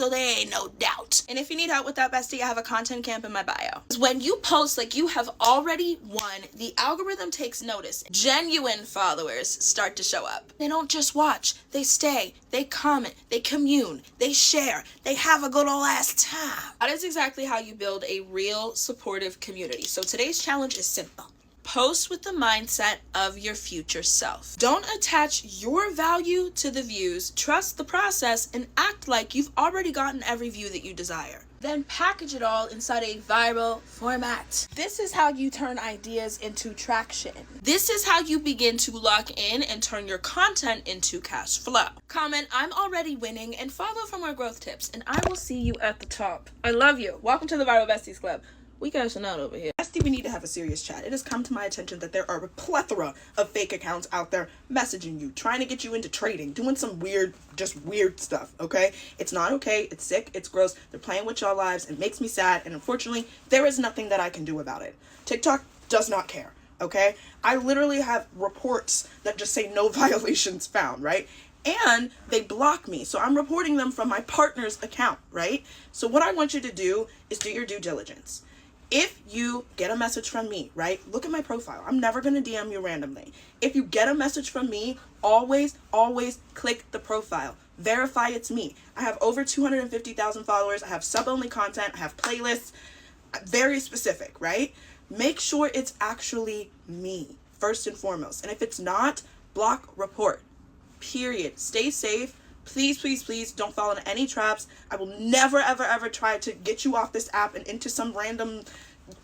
so there ain't no doubt. And if you need help with that, bestie, I have a content camp in my bio. When you post like you have already won, the algorithm takes notice. Genuine followers start to show up. They don't just watch, they stay, they comment, they commune, they share, they have a good old ass time. That is exactly how you build a real supportive community. So today's challenge is simple. Post with the mindset of your future self. Don't attach your value to the views, trust the process, and act like you've already gotten every view that you desire. Then package it all inside a viral format. This is how you turn ideas into traction. This is how you begin to lock in and turn your content into cash flow. Comment, I'm already winning, and follow for more growth tips, and I will see you at the top. I love you. Welcome to the Viral Besties Club. We cashing out over here. Bestie, we need to have a serious chat. It has come to my attention that there are a plethora of fake accounts out there messaging you, trying to get you into trading, doing some weird stuff, okay? It's not okay. It's sick. It's gross. They're playing with y'all lives. It makes me sad. And unfortunately, there is nothing that I can do about it. TikTok does not care, okay? I literally have reports that just say no violations found, right? And they block me. So I'm reporting them from my partner's account, right? So what I want you to do is do your due diligence. If you get a message from me, right, look at my profile. I'm never going to DM you randomly. If you get a message from me, always click the profile. Verify it's me. I have over 250,000 followers. I have sub-only content. I have playlists. Very specific, right? Make sure it's actually me, first and foremost. And if it's not, block, report. Period. Stay safe. Please don't fall into any traps. I will never, ever try to get you off this app and into some random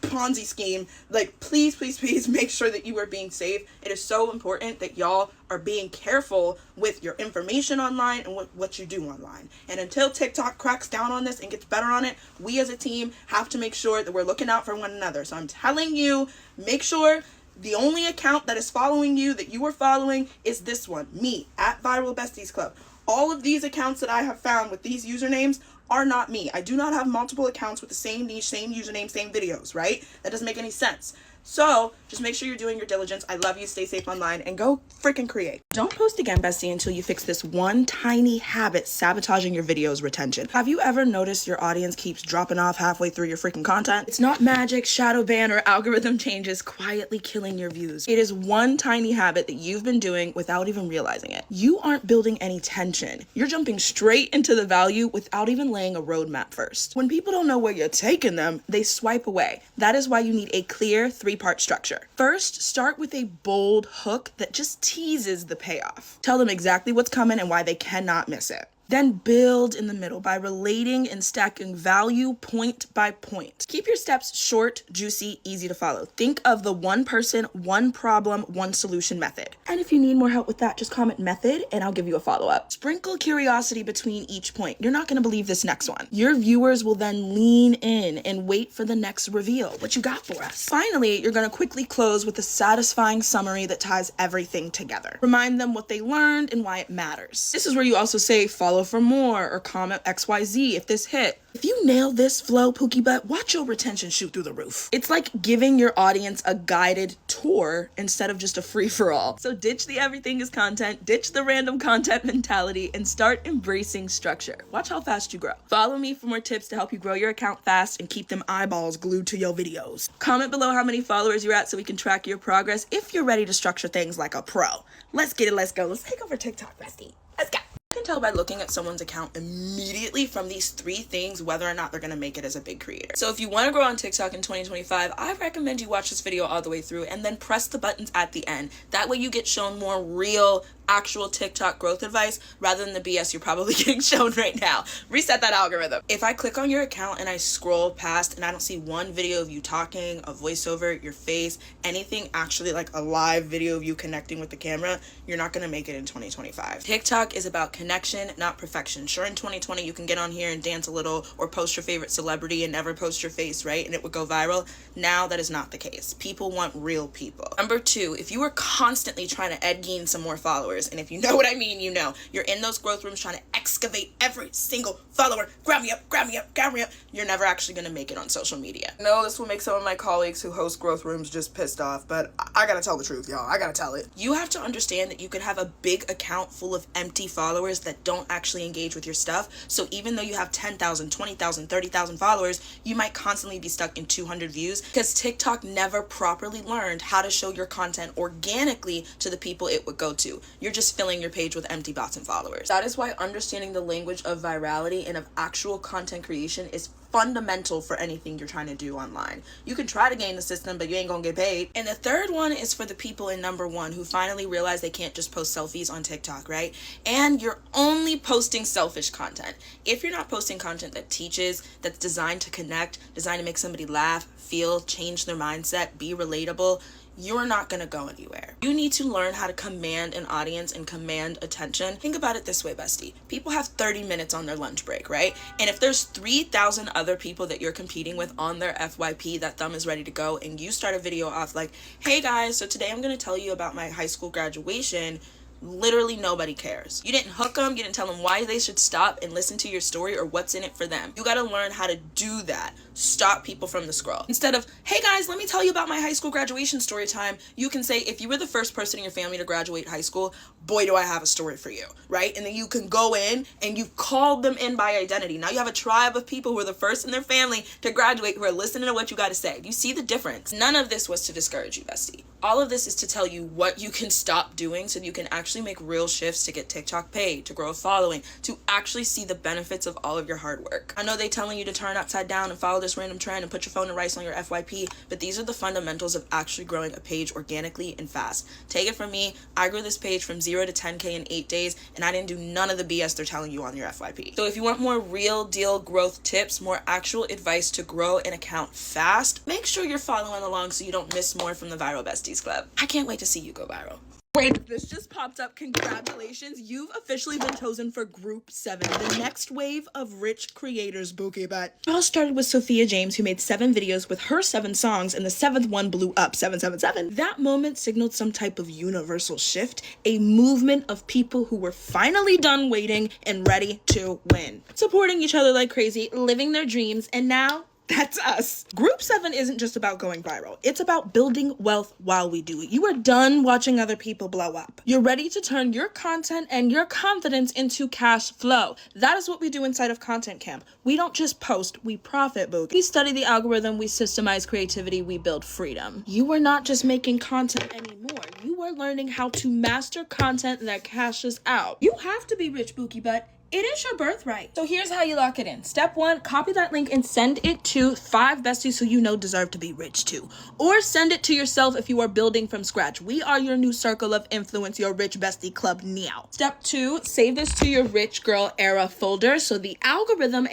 Ponzi scheme. Like, please make sure that you are being safe. It is so important that y'all are being careful with your information online and what you do online. And until TikTok cracks down on this and gets better on it, we as a team have to make sure that we're looking out for one another. So I'm telling you, make sure the only account that is following you, that you are following, is this one, me, at Viral Besties Club. All of these accounts that I have found with these usernames are not me. I do not have multiple accounts with the same niche, same username, same videos, right? That doesn't make any sense. So just make sure you're doing your diligence. I love you. Stay safe online and go freaking create. Don't post again, bestie, until you fix this one tiny habit sabotaging your video's retention. Have you ever noticed your audience keeps dropping off halfway through your freaking content? It's not magic, shadow ban, or algorithm changes quietly killing your views. It is one tiny habit that you've been doing without even realizing it. You aren't building any tension. You're jumping straight into the value without even laying a roadmap first. When people don't know where you're taking them, they swipe away. That is why you need a clear three-part structure. First, start with a bold hook that just teases the payoff. Tell them exactly what's coming and why they cannot miss it. Then build in the middle by relating and stacking value point by point. Keep your steps short, juicy, easy to follow. Think of the one person, one problem, one solution method. And if you need more help with that, just comment method and I'll give you a follow-up. Sprinkle curiosity between each point. You're not going to believe this next one. Your viewers will then lean in and wait for the next reveal. What you got for us? Finally, you're going to quickly close with a satisfying summary that ties everything together. Remind them what they learned and why it matters. This is where you also say follow for more or comment XYZ if this hit. If you nail this flow, Pookie Butt, watch your retention shoot through the roof. It's like giving your audience a guided tour instead of just a free-for-all. So ditch the everything is content, ditch the random content mentality, and start embracing structure. Watch how fast you grow. Follow me for more tips to help you grow your account fast and keep them eyeballs glued to your videos. Comment below how many followers you're at so we can track your progress if you're ready to structure things like a pro. Let's get it, let's go. Let's take over TikTok, bestie. Let's go. You can tell by looking at someone's account immediately from these three things whether or not they're going to make it as a big creator. So if you want to grow on TikTok in 2025, I recommend you watch this video all the way through and then press the buttons at the end. That way you get shown more real, actual TikTok growth advice rather than the BS you're probably getting shown right now. Reset that algorithm. If I click on your account and I scroll past and I don't see one video of you talking, a voiceover, your face, anything actually like a live video of you connecting with the camera, you're not going to make it in 2025. TikTok is about connection, not perfection. Sure, in 2020 you can get on here and dance a little or post your favorite celebrity and never post your face, right? And it would go viral. Now that is not the case. People want real people. Number two, if you are constantly trying to Ed Gein some more followers, followers. And if you know what I mean, you know. You're in those growth rooms trying to excavate every single follower. Grab me up, grab me up, grab me up. You're never actually going to make it on social media. No, this will make some of my colleagues who host growth rooms just pissed off, but I gotta tell the truth, y'all. I gotta tell it. You have to understand that you could have a big account full of empty followers that don't actually engage with your stuff. So even though you have 10,000, 20,000, 30,000 followers, you might constantly be stuck in 200 views because TikTok never properly learned how to show your content organically to the people it would go to. You're just filling your page with empty bots and followers. That is why understanding the language of virality and of actual content creation is fundamental for anything you're trying to do online. You can try to game the system, but you ain't gonna get paid. And the third one is for the people in number one who finally realize they can't just post selfies on TikTok, right? And you're only posting selfish content. If you're not posting content that teaches, that's designed to connect, designed to make somebody laugh, feel, change their mindset, be relatable, you're not gonna go anywhere. You need to learn how to command an audience and command attention. Think about it this way, bestie. People have 30 minutes on their lunch break, right? And if there's 3,000 other people that you're competing with on their FYP, that thumb is ready to go, and you start a video off like, hey guys, so today I'm gonna tell you about my high school graduation. Literally nobody cares. You didn't hook them, you didn't tell them why they should stop and listen to your story or what's in it for them. You gotta learn how to do that. Stop people from the scroll. Instead of, hey guys, let me tell you about my high school graduation story time, you can say, if you were the first person in your family to graduate high school, boy do I have a story for you, right? And then you can go in and you've called them in by identity. Now you have a tribe of people who are the first in their family to graduate who are listening to what you gotta say. You see the difference? None of this was to discourage you, bestie. All of this is to tell you what you can stop doing so that you can actually make real shifts to get TikTok paid, to grow a following, to actually see the benefits of all of your hard work. I know they telling you to turn upside down and follow this random trend and put your phone to rice on your FYP, but these are the fundamentals of actually growing a page organically and fast. Take it from me, I grew this page from 0 to 10K in 8 days, and I didn't do none of the BS they're telling you on your FYP. So if you want more real deal growth tips, more actual advice to grow an account fast, make sure you're following along so you don't miss more from the Viral Besties Club. I can't wait to see you go viral. Wait, this just popped up. Congratulations. You've officially been chosen for Group 7, the next wave of rich creators, Bookie. But it all started with Sophia James, who made 7 videos with her 7 songs, and the 7th one blew up, 777. That moment signaled some type of universal shift, a movement of people who were finally done waiting and ready to win. Supporting each other like crazy, living their dreams, and now that's us. Group 7 isn't just about going viral. It's about building wealth while we do it. You are done watching other people blow up. You're ready to turn your content and your confidence into cash flow. That is what we do inside of Content Camp. We don't just post, we profit, boo. We study the algorithm, we systemize creativity, we build freedom. You are not just making content anymore. You are learning how to master content that cashes out. You have to be rich, Bookie, but it is your birthright. So here's how you lock it in. Step 1, copy that link and send it to 5 besties who you know deserve to be rich too. Or send it to yourself if you are building from scratch. We are your new circle of influence, your rich bestie club now. Step 2, save this to your rich girl era folder so the algorithm